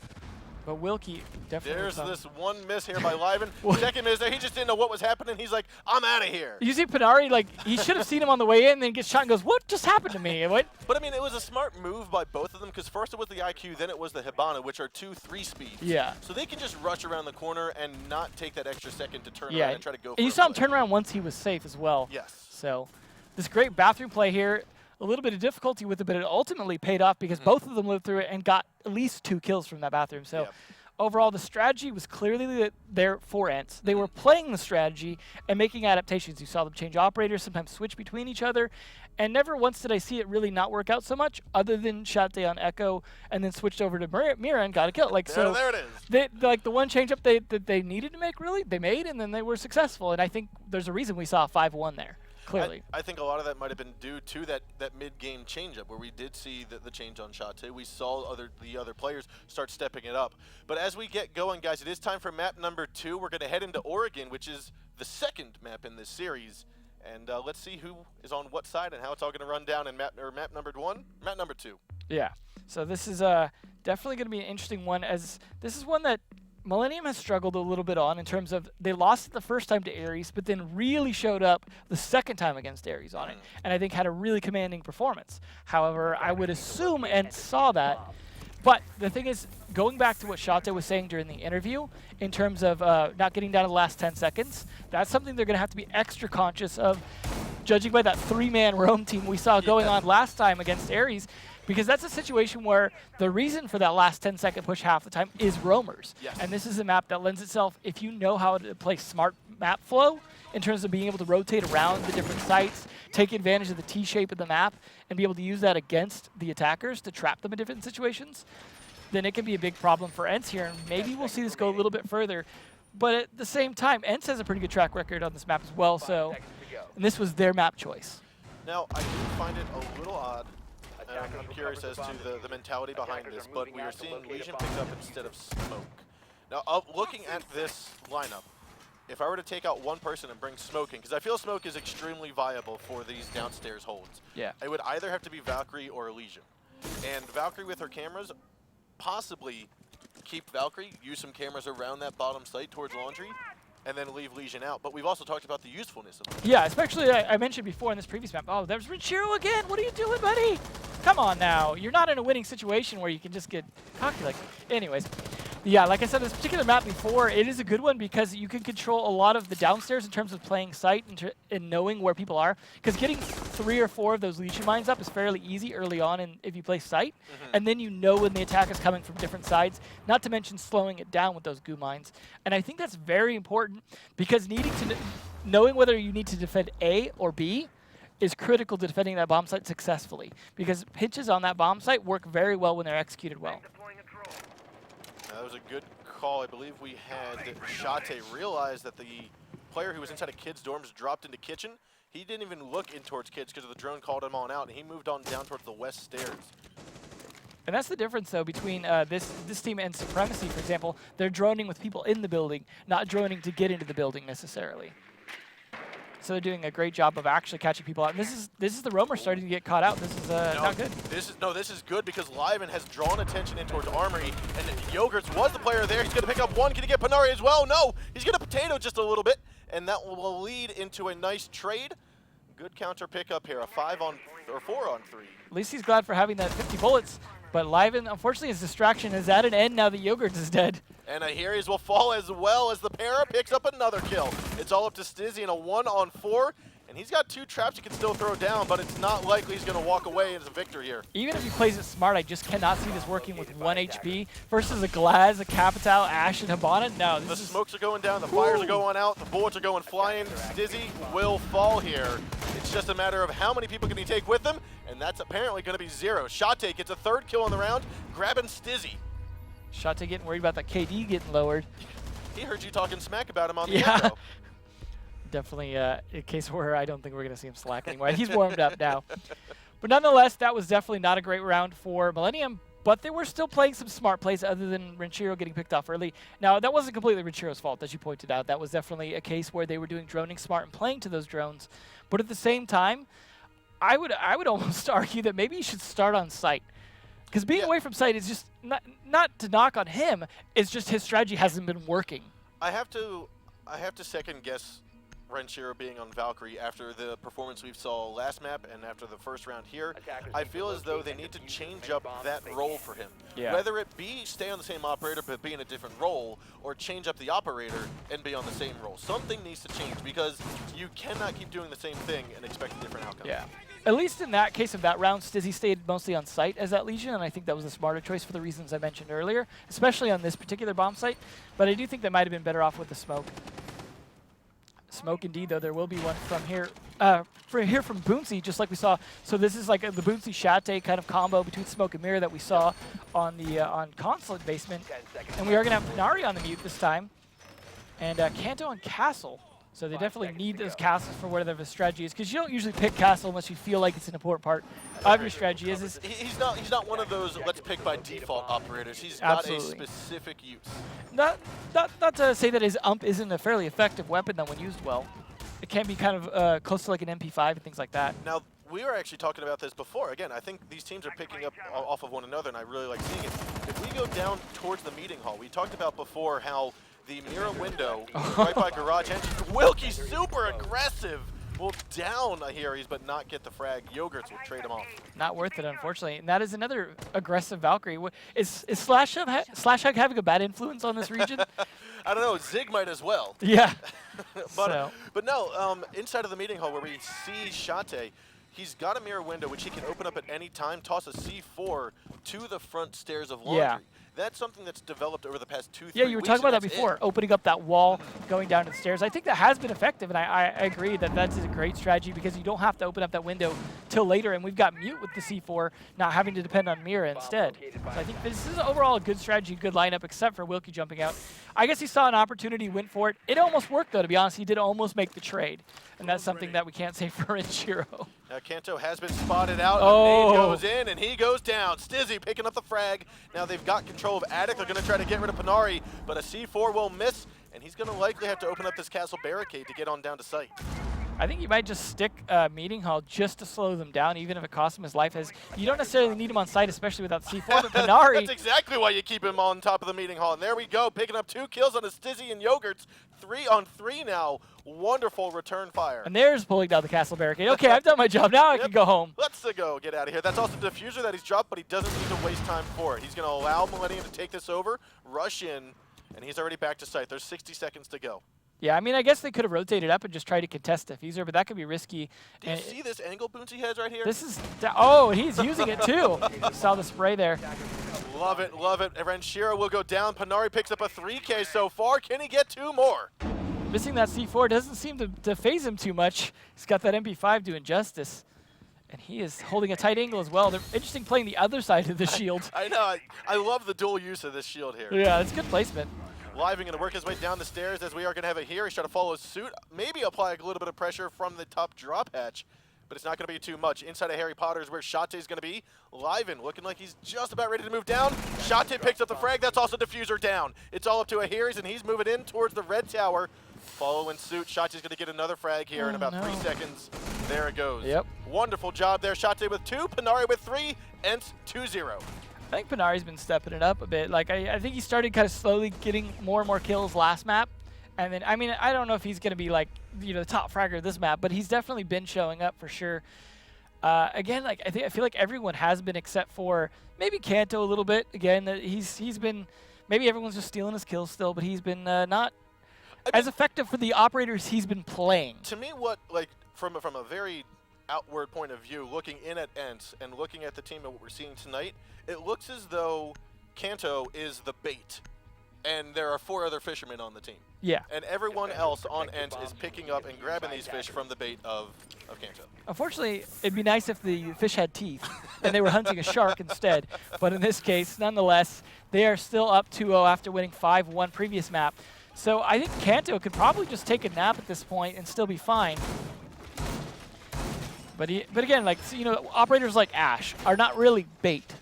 but Wilkie definitely. There's this one miss here by Liven. Second miss there, he just didn't know what was happening. He's like, I'm out of here. You see Panari, like, he should have seen him on the way in, and then gets shot and goes, what just happened to me? What? But I mean, it was a smart move by both of them, because first it was the IQ, then it was the Hibana, which are 2-3 speeds. Yeah. So they can just rush around the corner and not take that extra second to turn around and try to go for and you a saw him play. turn around once he was safe as well. Yes. So this great bathroom play here, a little bit of difficulty with it, but it ultimately paid off because both of them lived through it and got at least 2 kills from that bathroom. So. Yep. Overall, the strategy was clearly there for ENCE. They were playing the strategy and making adaptations. You saw them change operators, sometimes switch between each other, and never once did I see it really not work out so much, other than Shate on Echo and then switched over to Mira and got a kill. Like there it is. Like the one change up that they needed to make, really, they made, and then they were successful. And I think there's a reason we saw a 5-1 there. Clearly. I think a lot of that might have been due to that mid-game change-up where we did see the change on Shate. We saw the other players start stepping it up. But as we get going, guys, it is time for map number 2. We're going to head into Oregon, which is the second map in this series. And let's see who is on what side and how it's all going to run down in map number 1, map number 2. Yeah. So this is definitely going to be an interesting one, as this is one that Millenium has struggled a little bit on in terms of they lost it the first time to Ares, but then really showed up the second time against Ares on it, and I think had a really commanding performance. However, I would assume ENCE saw that. But the thing is, going back to what Shate was saying during the interview, in terms of not getting down to the last 10 seconds, that's something they're going to have to be extra conscious of, judging by that 3-man roam team we saw going on last time against Ares. Because that's a situation where the reason for that last 10-second push half the time is roamers. Yes. And this is a map that lends itself, if you know how to play smart map flow, in terms of being able to rotate around the different sites, take advantage of the T-shape of the map, and be able to use that against the attackers to trap them in different situations, then it can be a big problem for ENCE here, and maybe we'll see this go a little bit further. But at the same time, ENCE has a pretty good track record on this map as well, so, and this was their map choice. Now, I do find it a little odd. I'm curious as to the mentality behind this, but we are seeing Legion pick up instead of Smoke. Now, looking at this lineup, if I were to take out one person and bring Smoke in, because I feel Smoke is extremely viable for these downstairs holds, Yeah. it would either have to be Valkyrie or Legion. And Valkyrie with her cameras, possibly keep Valkyrie, use some cameras around that bottom site towards Laundry, and then leave Legion out. But we've also talked about the usefulness of them. Yeah, especially I mentioned before in this previous map, oh, there's Renshiro again. What are you doing, buddy? Come on now. You're not in a winning situation where you can just get cocky like. Anyways, yeah, like I said, this particular map before, it is a good one because you can control a lot of the downstairs in terms of playing sight and knowing where people are. Because getting 3 or 4 of those Legion mines up is fairly easy early on if you play sight. And then you know when the attack is coming from different sides, not to mention slowing it down with those goo mines. And I think that's very important because knowing whether you need to defend A or B is critical to defending that bomb site successfully. Because pitches on that bomb site work very well when they're executed well. That was a good call. I believe we had Shate realize that the player who was inside of kids' dorms dropped into kitchen. He didn't even look in towards kids because the drone called him on out, and he moved on down towards the west stairs. And that's the difference, though, between this team and Supremacy, for example. They're droning with people in the building, not droning to get into the building necessarily. So they're doing a great job of actually catching people out. And this is the roamer starting to get caught out. This is not good. This is good because Liven has drawn attention in towards Armory, and Yogurts was the player there. He's going to pick up one. Can he get Panari as well? No, he's going to potato just a little bit, and that will lead into a nice trade. Good counter pickup here, a 4 on 3. At least he's glad for having that 50 bullets. But Liven, unfortunately, his distraction is at an end now that Yogurts is dead. And Ahiris will fall as well as the para picks up another kill. It's all up to Stizzy in a 1 on 4. And he's got 2 traps he can still throw down, but it's not likely he's going to walk away as a victor here. Even if he plays it smart, I just cannot see this working with 1 HP versus a Glaz, a Capital, Ashe, and Hibana. No, the smokes are going down, the fires are going out, the bullets are going flying. Stizzy will fall here. It's just a matter of how many people can he take with him, and that's apparently going to be 0. Shate gets a 3rd kill on the round, grabbing Stizzy. Shate getting worried about that KD getting lowered. He heard you talking smack about him on the Yeah. intro. Definitely a case where I don't think we're going to see him slack anymore. He's warmed up now. But nonetheless, that was definitely not a great round for Millenium, but they were still playing some smart plays other than Renchiro getting picked off early. Now, that wasn't completely Renchiro's fault, as you pointed out. That was definitely a case where they were doing droning smart and playing to those drones. But at the same time, I would almost argue that maybe you should start on site. Because being away from site is just, not to knock on him, it's just his strategy hasn't been working. I have to second guess Renchiro being on Valkyrie after the performance we saw last map and after the first round here. I feel as though they need to change up that role for him. Yeah. Whether it be stay on the same operator but be in a different role, or change up the operator and be on the same role. Something needs to change because you cannot keep doing the same thing and expect a different outcome. Yeah. At least in that case of that round, Stizzy stayed mostly on site as that Legion, and I think that was a smarter choice for the reasons I mentioned earlier, especially on this particular bomb site. But I do think they might have been better off with the smoke. Smoke indeed, though. There will be one from here. From Boonsy, just like we saw. So this is like the Boonsy Shate kind of combo between Smoke and Mirror that we saw on the on Consulate basement. And we are going to have Nari on the mute this time. And Kanto and Castle. So they definitely need those castles for whatever the strategy is, because you don't usually pick castle unless you feel like it's an important part of your strategy. He's not one of those let's pick by default operators. He's got a specific use. Not to say that his ump isn't a fairly effective weapon though when used well. It can be kind of close to like an MP5 and things like that. Now, we were actually talking about this before. Again, I think these teams are picking up off of one another, and I really like seeing it. If we go down towards the meeting hall, we talked about before how the mirror window right by garage entry. Wilkie's super aggressive. Will down Ahiris, but not get the frag. Yogurts will trade him off. Not worth it, unfortunately. And that is another aggressive Valkyrie. Is Slash Hug having a bad influence on this region? I don't know. Zig might as well. Yeah. but no, inside of the meeting hall where we see Shate, he's got a mirror window which he can open up at any time, toss a C4 to the front stairs of laundry. Yeah. That's something that's developed over the past 2-3 weeks. Yeah, you were talking about that before, opening up that wall, going down to the stairs. I think that has been effective, and I agree that that's a great strategy because you don't have to open up that window till later, and we've got mute with the C4, not having to depend on Mira instead. So I think this is overall a good strategy, good lineup, except for Wilkie jumping out. I guess he saw an opportunity, went for it. It almost worked, though, to be honest. He did almost make the trade, and that's something that we can't say for Renchiro. Now Kanto has been spotted out, and nade goes in, and he goes down. Stizzy picking up the frag. Now they've got control of Attic. They're going to try to get rid of Panari, but a C4 will miss, and he's going to likely have to open up this castle barricade to get on down to site. I think you might just stick meeting hall just to slow them down, even if it costs him his life. As you don't necessarily need him on site, especially without C4, but Panari... That's exactly why you keep him on top of the meeting hall. And there we go, picking up 2 kills on his Stizzy and Yogurts. 3 on 3 now. Wonderful return fire. And there's pulling down the castle barricade. Okay, I've done my job. Now I can go home. Let's go get out of here. That's also the diffuser that he's dropped, but he doesn't need to waste time for it. He's going to allow Millenium to take this over, rush in, and he's already back to site. There's 60 seconds to go. Yeah, I mean, I guess they could have rotated up and just tried to contest diffuser, but that could be risky. Do you see this angle Boonsy has right here? This is... Oh, he's using it too. Saw the spray there. Love it, love it. Renchiro will go down. Panari picks up a 3K so far. Can he get 2 more? Missing that C4 doesn't seem to phase him too much. He's got that MP5 doing justice. And he is holding a tight angle as well. They're interesting playing the other side of the shield. I know. I love the dual use of this shield here. Yeah, it's good placement. Living going to work his way down the stairs as we are going to have it here. He's trying to follow suit. Maybe apply a little bit of pressure from the top drop hatch. But it's not going to be too much. Inside of Harry Potter is where Shate is going to be. Liven looking like he's just about ready to move down. Shate picks up the frag. That's also diffuser down. It's all up to Ahiris, and he's moving in towards the red tower. Following suit. Shate's going to get another frag here in about 3 seconds. There it goes. Yep. Wonderful job there. Shate with 2, Panari with 3, ENCE 2-0. I think Panari's been stepping it up a bit. Like I think he started kind of slowly getting more and more kills last map. And then, I mean, I don't know if he's going to be like, you know, the top fragger of this map, but he's definitely been showing up for sure. Again, like I feel like everyone has been except for maybe Kanto a little bit. Again, he's been, maybe everyone's just stealing his kills still, but he's been not as effective for the operators he's been playing. To me, what, like, from a very outward point of view, looking in at ENCE and looking at the team and what we're seeing tonight, it looks as though Kanto is the bait. and there are 4 other fishermen on the team. Yeah. And everyone else on ENCE is picking up and grabbing these fish from the bait of Kanto. Unfortunately, it'd be nice if the fish had teeth and they were hunting a shark instead. But in this case, nonetheless, they are still up 2-0 after winning 5-1 previous map. So I think Kanto could probably just take a nap at this point and still be fine. But again, like, so, you know, operators like Ash are not really bait.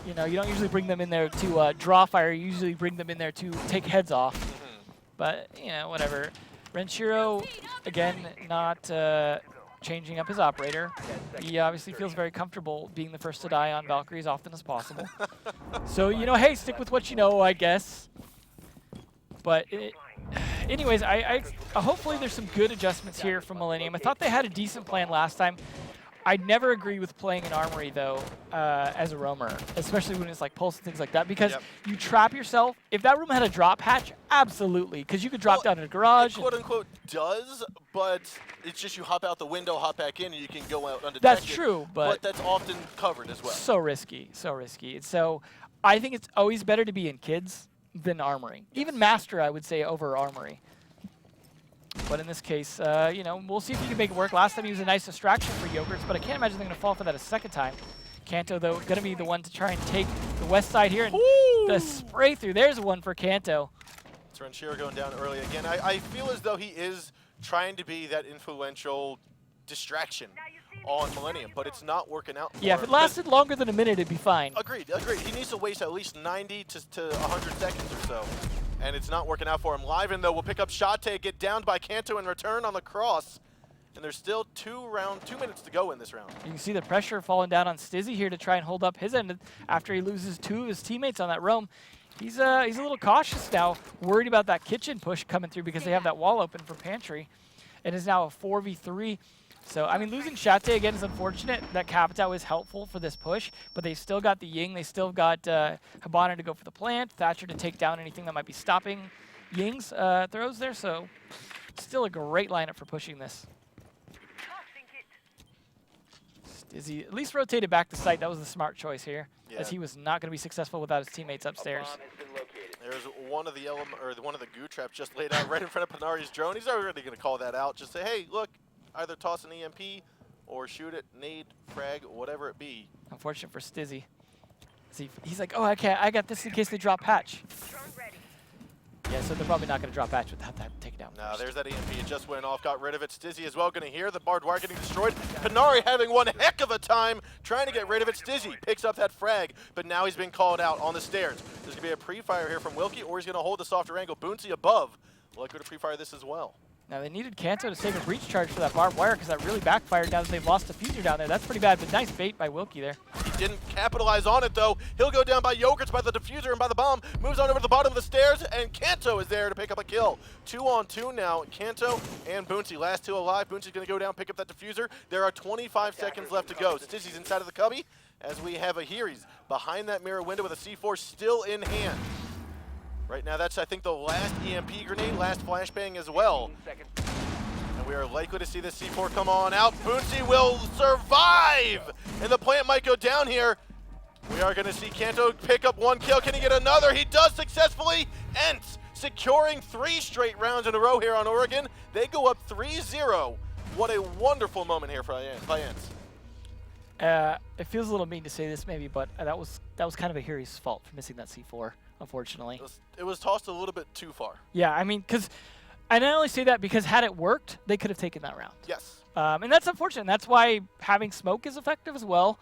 You know, you don't usually bring them in there to draw fire. You usually bring them in there to take heads off. But, you know, whatever. Renshiro, again, not changing up his operator. He obviously feels very comfortable being the first to die on Valkyrie as often as possible. So, you know, hey, stick with what you know, I guess. But anyways, hopefully there's some good adjustments here from Millenium. I thought they had a decent plan last time. I never agree with playing an armory, though, as a roamer, especially when it's like pulse and things like that, because you trap yourself. If that room had a drop hatch, absolutely, because you could drop down in a garage. It quote-unquote does, but it's just you hop out the window, hop back in, and you can go out undetected. That's true, but that's often covered as well. So risky, so risky. So I think it's always better to be in kids than armory. Even master, I would say, over armory. But in this case, you know, we'll see if he can make it work. Last time he was a nice distraction for Yogurts, but I can't imagine they're going to fall for that a second time. Kanto, though, going to be the one to try and take the west side here. And the spray through, there's one for Kanto. It's Renshiro going down early again. I feel as though he is trying to be that influential distraction on Millenium, but it's not working out for Yeah, him. if it lasted longer than a minute, it'd be fine. Agreed. He needs to waste at least 90 to 100 seconds or so. And it's not working out for him. Liven, though, will pick up shot take, get downed by Kanto in return on the cross. And there's still 2 minutes to go in this round. You can see the pressure falling down on Stizzy here to try and hold up his end after he loses 2 of his teammates on that roam. He's a little cautious now, worried about that kitchen push coming through because they have that wall open for pantry. It is now a 4v3. So, I mean, losing Shate again is unfortunate. That Capitao is helpful for this push, but they still got the Ying. They still got Habana to go for the plant, Thatcher to take down anything that might be stopping Ying's throws there. So, still a great lineup for pushing this. Stizzy at least rotated back to site. That was the smart choice here, as he was not going to be successful without his teammates upstairs. There's one of the one of the goo traps just laid out right in front of Panari's drone. He's already going to call that out. Just say, hey, look. Either toss an EMP or shoot it, nade, frag, whatever it be. Unfortunate for Stizzy. He's like, oh, okay, I got this in case they drop patch. Yeah, so they're probably not going to drop patch without that taken down. No, there's that EMP. It just went off, got rid of it. Stizzy as well going to hear the barbed wire getting destroyed. Panari having one heck of a time trying to get rid of it. Stizzy picks up that frag, but now he's been called out on the stairs. There's going to be a pre-fire here from Wilkie, or he's going to hold the softer angle. Boonsy above. Likely to pre-fire this as well. Now, they needed Kanto to save a breach charge for that barbed wire because that really backfired now that they've lost a diffuser down there. That's pretty bad, but nice bait by Wilkie there. He didn't capitalize on it, though. He'll go down by Yogurts, by the diffuser, and by the bomb. Moves on over to the bottom of the stairs, and Kanto is there to pick up a kill. 2-on-2 now. Kanto and Boonsy. Last 2 alive. Boonsy's going to go down, pick up that diffuser. There are 25 seconds left to go. Stizzy's inside of the cubby. As we have a here, he's behind that mirror window with a C4 still in hand. Right now, that's, I think, the last EMP grenade, last flashbang as well. And we are likely to see the C4 come on out. Boonsy will survive! And the plant might go down here. We are going to see Kanto pick up 1 kill. Can he get another? He does successfully. ENCE securing 3 straight rounds in a row here on Oregon. They go up 3-0. What a wonderful moment here by ENCE. It feels a little mean to say this maybe, but that was kind of a Hiri's fault for missing that C4, unfortunately. It was tossed a little bit too far. Yeah, I mean, because I not only say that because had it worked, they could have taken that round. Yes. And that's unfortunate. That's why having smoke is effective as well,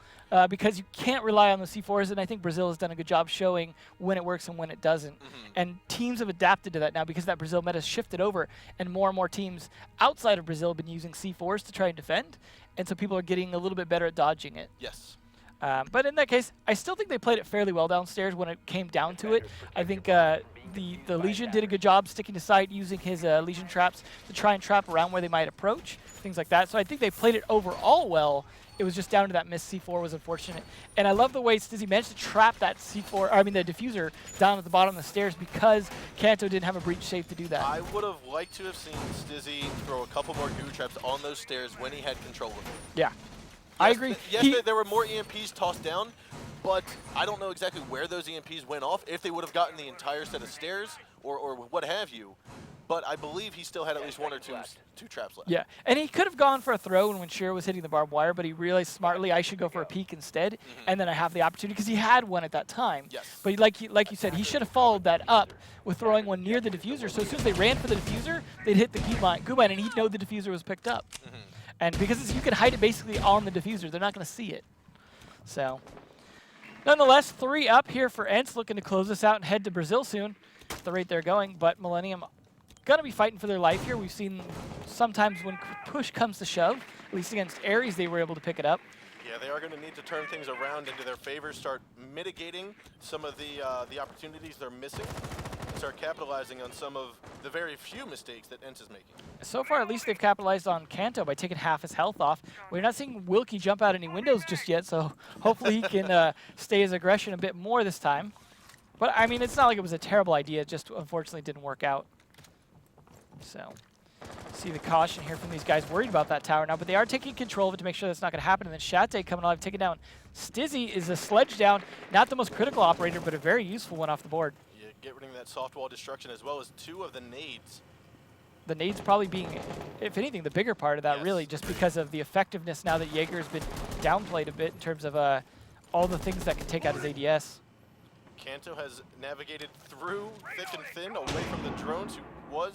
because you can't rely on the C4s, and I think Brazil has done a good job showing when it works and when it doesn't. And teams have adapted to that now because that Brazil meta has shifted over, and more teams outside of Brazil have been using C4s to try and defend, and so people are getting a little bit better at dodging it. Yes. But in that case, I still think they played it fairly well downstairs when it came down to it. I think the Legion did a good job sticking to site, using his Legion traps to try and trap around where they might approach, things like that. So I think they played it overall well. It was just down to that missed C4 was unfortunate. And I love the way Stizzy managed to trap that the diffuser down at the bottom of the stairs because Kanto didn't have a breach safe to do that. I would have liked to have seen Stizzy throw a couple more goo traps on those stairs when he had control of it. Yeah. I agree. Yes, there were more EMPs tossed down, but I don't know exactly where those EMPs went off, if they would have gotten the entire set of stairs or what have you. But I believe he still had at least one or two traps left. Yeah, and he could have gone for a throw when Shiro was hitting the barbed wire, but he realized smartly I should go for a peek instead, and then I have the opportunity because he had one at that time. Yes. But like you said, he should have followed that up with throwing one near the diffuser. So as soon as they ran for the diffuser, they'd hit the goo mine, and he'd know the diffuser was picked up. And because you can hide it basically on the diffuser, they're not going to see it. So, nonetheless, 3 up here for ENCE, looking to close this out and head to Brazil soon. At the rate they're going, but Millenium gonna be fighting for their life here. We've seen sometimes when push comes to shove, at least against Ares, they were able to pick it up. Yeah, they are going to need to turn things around into their favor, start mitigating some of the opportunities they're missing, and start capitalizing on some of the very few mistakes that ENCE is making. So far, at least they've capitalized on Kanto by taking half his health off. We're not seeing Wilkie jump out any windows just yet, so hopefully he can stay his aggression a bit more this time. But, I mean, it's not like it was a terrible idea, it just unfortunately didn't work out. So, see the caution here from these guys worried about that tower now, but they are taking control of it to make sure that's not going to happen. And then Shate coming alive, taking down Stizzy is a sledge down. Not the most critical operator, but a very useful one off the board. Yeah, get rid of that soft wall destruction as well as 2 of the nades. The nades probably being, if anything, the bigger part of that, Yes. really, just because of the effectiveness now that Jaeger has been downplayed a bit in terms of all the things that can take out his ADS. Kanto has navigated through thick and thin, away from the drones.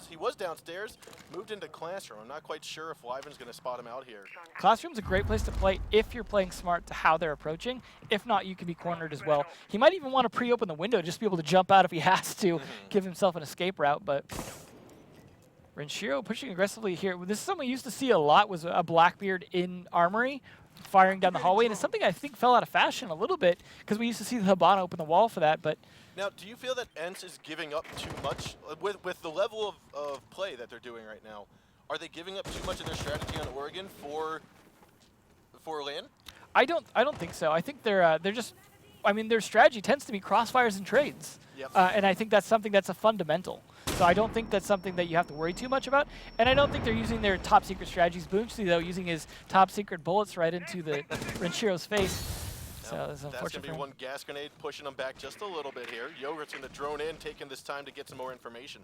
He was downstairs, moved into Classroom. I'm not quite sure if Wyvern's going to spot him out here. Classroom's a great place to play if you're playing smart to how they're approaching. If not, you can be cornered as well. He might even want to pre-open the window just to be able to jump out if he has to, give himself an escape route, but Renshiro pushing aggressively here. This is something we used to see a lot, was a Blackbeard in Armory, firing down the hallway, and it's something I think fell out of fashion a little bit because we used to see the Hibana open the wall for that, but now, do you feel that ENCE is giving up too much with the level of play that they're doing right now? Are they giving up too much of their strategy on Oregon for LAN? I don't think so. I think they're just, I mean, their strategy tends to be crossfires and trades, and I think that's something that's a fundamental. So I don't think that's something that you have to worry too much about, and I don't think they're using their top secret strategies. Boomsy, though, using his top secret bullets right into the Renshiro's face. So that's going to be one gas grenade pushing them back just a little bit here. Yogurt's going to drone in, taking this time to get some more information.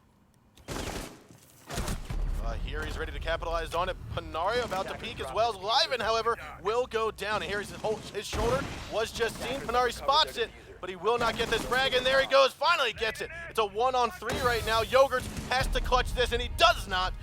Here he's ready to capitalize on it. Panari about to peek as well. Liven, however, will go down. And here his shoulder was just seen. Panari spots it, but he will not get this frag. And there he goes, finally gets it. It's a 1-on-3 right now. Yogurt has to clutch this, and he does not.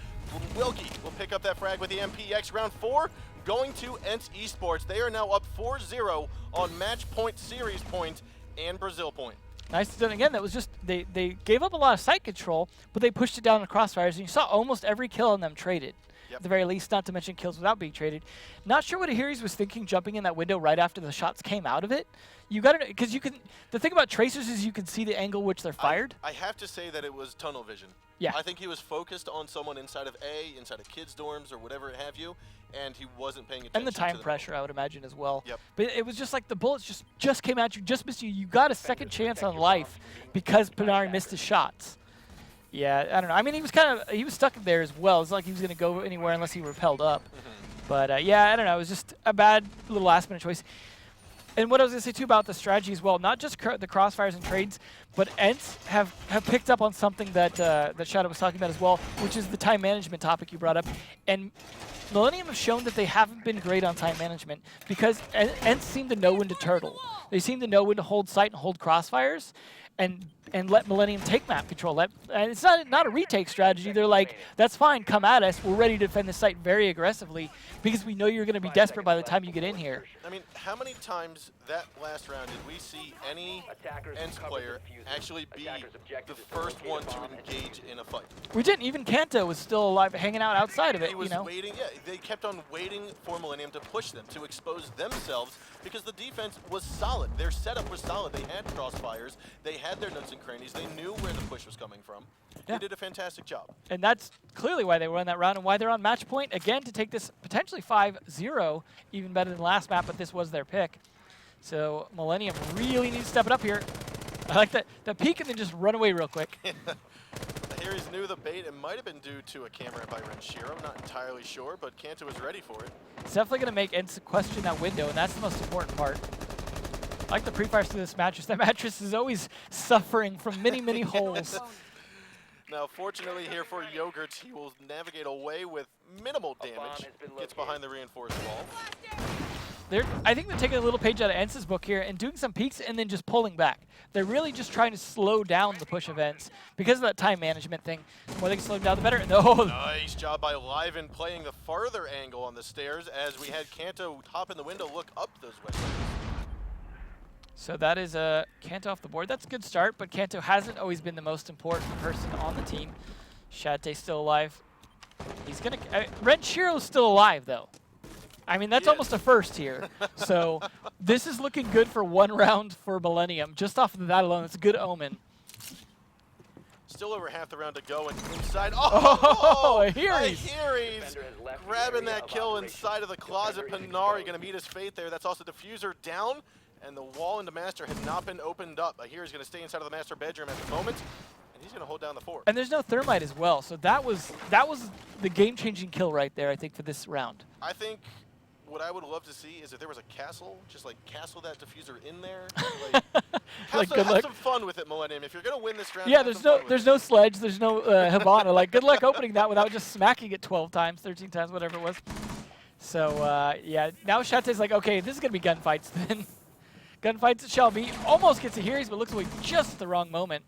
Wilkie will pick up that frag with the MPX. Round 4 going to ENCE eSports. They are now up 4-0 on match point, series point, and Brazil point. Nice done again. That was just, they gave up a lot of site control, but they pushed it down the crossfires, and you saw almost every kill on them traded. At the very least, not to mention kills without being traded. Not sure what Ahiris was thinking jumping in that window right after the shots came out of it. You got to, because you can, the thing about tracers is you can see the angle which they're fired. I have to say that it was tunnel vision. Yeah. I think he was focused on someone inside of A, inside of kids' dorms or whatever have you, and he wasn't paying attention. And the time to pressure, I would imagine, as well. Yep. But it was just like the bullets just came at you, just missed you. You got a second chance on life because Panari missed his shots. Yeah, I don't know. I mean, he was stuck there as well. It's not like he was going to go anywhere unless he repelled up. But yeah, I don't know. It was just a bad little last-minute choice. And what I was going to say, too, about the strategy as well, not just the crossfires and trades, but ENCE have picked up on something that that Shadow was talking about as well, which is the time management topic you brought up. And Millenium have shown that they haven't been great on time management because ENCE seem to know when to turtle. They seem to know when to hold site and hold crossfires and let Millenium take map control. And it's not a retake strategy. They're like, that's fine, come at us. We're ready to defend the site very aggressively because we know you're going to be desperate by the time you get in here. I mean, how many times that last round did we see any ENCE player actually be the first one to engage in a fight? We didn't. Even Kanto was still alive, hanging out outside of it. He was you know? waiting. Yeah, they kept on waiting for Millenium to push them, to expose themselves, because the defense was solid. Their setup was solid. They had crossfires. They had their nooks and crannies. They knew where the push was coming from. Yeah. They did a fantastic job. And that's clearly why they won that round and why they're on match point, again, to take this potentially 5-0, even better than last map, but this was their pick. So Millenium really needs to step it up here. I like that peek and then just run away real quick. Harry's knew the bait. It might have been due to a camera by Renshiro. I'm not entirely sure, but Kanto was ready for it. It's definitely going to make ENCE question that window, and that's the most important part. I like the pre-fires to this mattress. That mattress is always suffering from many, many holes. Now, fortunately here for Yogurt, he will navigate away with minimal damage. Gets behind the reinforced wall. I think they're taking a little page out of ENCE's book here and doing some peeks and then just pulling back. They're really just trying to slow down the push of ENCE because of that time management thing. The more they can slow them down, the better. No. Nice job by Liven playing the farther angle on the stairs as we had Kanto hop in the window, look up those windows. So that is Kanto off the board. That's a good start, but Kanto hasn't always been the most important person on the team. Shate's still alive. He's gonna. Red Shiro's still alive though. I mean, that's almost a first here. So this is looking good for one round for Millenium. Just off of that alone, it's a good omen. Still over half the round to go, and inside. A he's grabbing that kill inside of the closet. Panari going to meet his fate there. That's also diffuser down, and the wall into Master had not been opened up. He's going to stay inside of the Master bedroom at the moment, and he's going to hold down the fort. And there's no thermite as well, so that was the game-changing kill right there, I think, for this round. I think what I would love to see is if there was a castle, just like castle that diffuser in there. Have some fun with it, Millenium. If you're gonna win this round, yeah, there's no sledge, there's no Hibana. Like, good luck opening that without just smacking it 12 times, 13 times, whatever it was. So yeah, now Shate's like, okay, this is gonna be gunfights then. Gunfights it shall be. Almost gets a Hearies, but looks away just the wrong moment.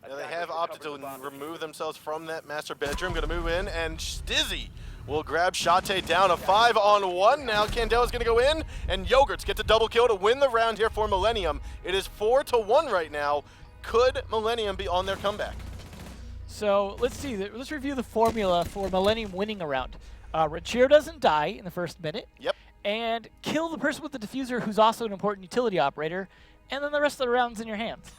Now they have opted to remove themselves from that master bedroom. Gonna move in, and Stizzy will grab Shate down. A 5-on-1 now. Candela's gonna go in, and Yogurts gets a double kill to win the round here for Millenium. It is 4-1 right now. Could Millenium be on their comeback? So let's see. Let's review the formula for Millenium winning a round. Rachir doesn't die in the first minute. Yep. And kill the person with the diffuser who's also an important utility operator, and then the rest of the round's in your hands.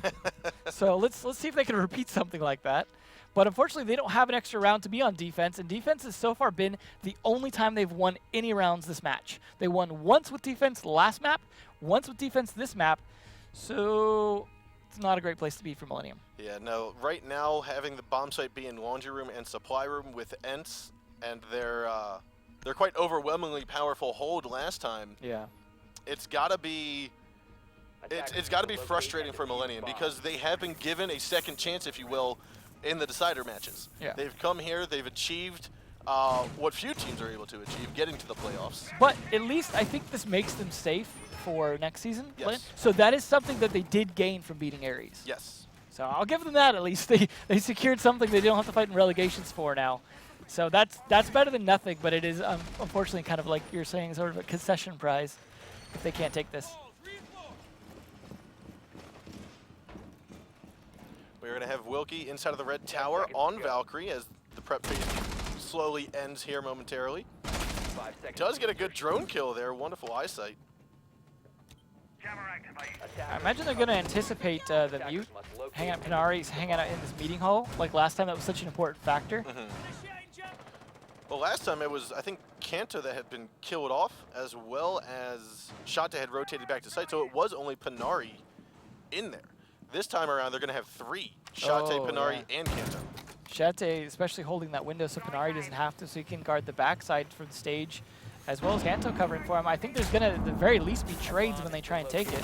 So let's see if they can repeat something like that. But unfortunately, they don't have an extra round to be on defense, and defense has so far been the only time they've won any rounds this match. They won once with defense last map, once with defense this map, so it's not a great place to be for Millenium. Yeah, no, right now having the bomb site be in laundry room and supply room with ENCE and their quite overwhelmingly powerful hold last time. Yeah. It's got to be frustrating for Millenium because they have been given a second chance, if you will, in the decider matches. Yeah. They've come here, they've achieved what few teams are able to achieve, getting to the playoffs. But at least I think this makes them safe for next season. Yes. So that is something that they did gain from beating Ares. Yes. So I'll give them that at least. They secured something they don't have to fight in relegations for now. So that's better than nothing, but it is unfortunately kind of like you're saying, sort of a concession prize if they can't take this. We're going to have Wilkie inside of the red tower on Valkyrie as the prep phase slowly ends here momentarily. Does get a good drone kill there. Wonderful eyesight. I imagine they're going to anticipate the mute. Hang out, Panari's hanging out in this meeting hall. Like last time, that was such an important factor. Well, last time it was, I think, Kanto that had been killed off, as well as Shate had rotated back to site, so it was only Panari in there. This time around, they're going to have three. Shate, Panari, and Kanto. Shate, especially holding that window so Panari doesn't have to, so he can guard the backside for the stage, as well as Kanto covering for him. I think there's going to, at the very least, be trades when they try and take it.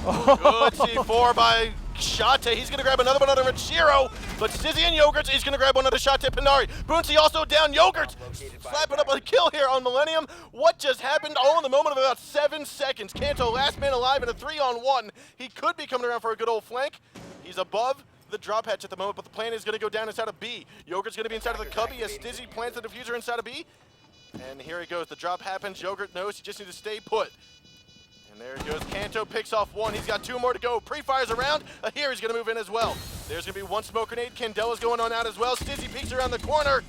Good C4 by Shate. He's going to grab another one out of Rachiro, but Stizzy and Yogurts, he's going to grab one out of Shate Panari. Boonsy also down. Yogurts slapping up a kill here on Millenium. What just happened? All in the moment of about 7 seconds. Kanto, last man alive in a 3-on-1. He could be coming around for a good old flank. He's above the drop hatch at the moment, but the plan is going to go down inside of B. Yogurt's going to be inside of the cubby as Stizzy plants the diffuser inside of B. And here he goes. The drop happens. Yogurt knows he just needs to stay put. And there he goes. Kanto picks off one. He's got 2 more to go. Pre-fires around. Here he's going to move in as well. There's going to be 1 smoke grenade. Candela's going on out as well. Stizzy peeks around the corner.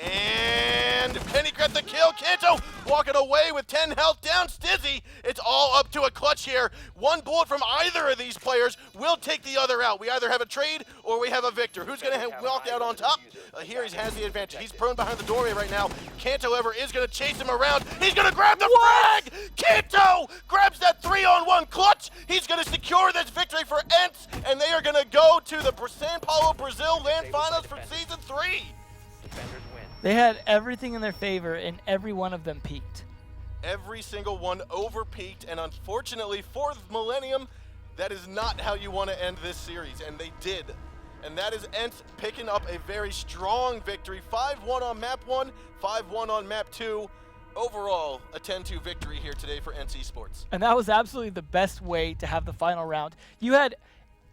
And Penny grabbed the kill. Kanto walking away with 10 health down. Stizzy, it's all up to a clutch here. 1 bullet from either of these players will take the other out. We either have a trade or we have a victor. Who's going to walk out on top? Here he has the advantage. He's prone behind the doorway right now. Kanto, however, is going to chase him around. He's going to grab the frag! Kanto grabs that 3-on-1 clutch. He's going to secure this victory for ENCE, and they are going to go to the São Paulo, Brazil Land Finals for Season 3. They had everything in their favor, and every one of them peaked. Every single one over-peaked, and unfortunately for Millennium, that is not how you want to end this series, and they did. And that is ENCE picking up a very strong victory. 5-1 on map 1, 5-1 on map 2. Overall, a 10-2 victory here today for ENCE eSports. And that was absolutely the best way to have the final round. You had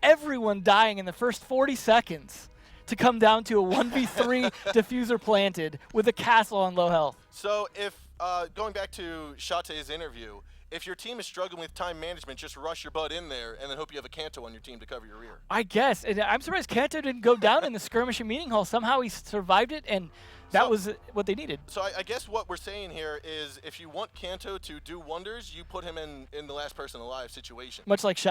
everyone dying in the first 40 seconds to come down to a 1v3 diffuser planted with a castle on low health. So if, going back to Shate's interview, if your team is struggling with time management, just rush your butt in there and then hope you have a Kanto on your team to cover your rear. I guess. And I'm surprised Kanto didn't go down in the skirmish and meeting hall. Somehow he survived it, and that was what they needed. So I guess what we're saying here is if you want Kanto to do wonders, you put him in the last person alive situation. Much like Shat.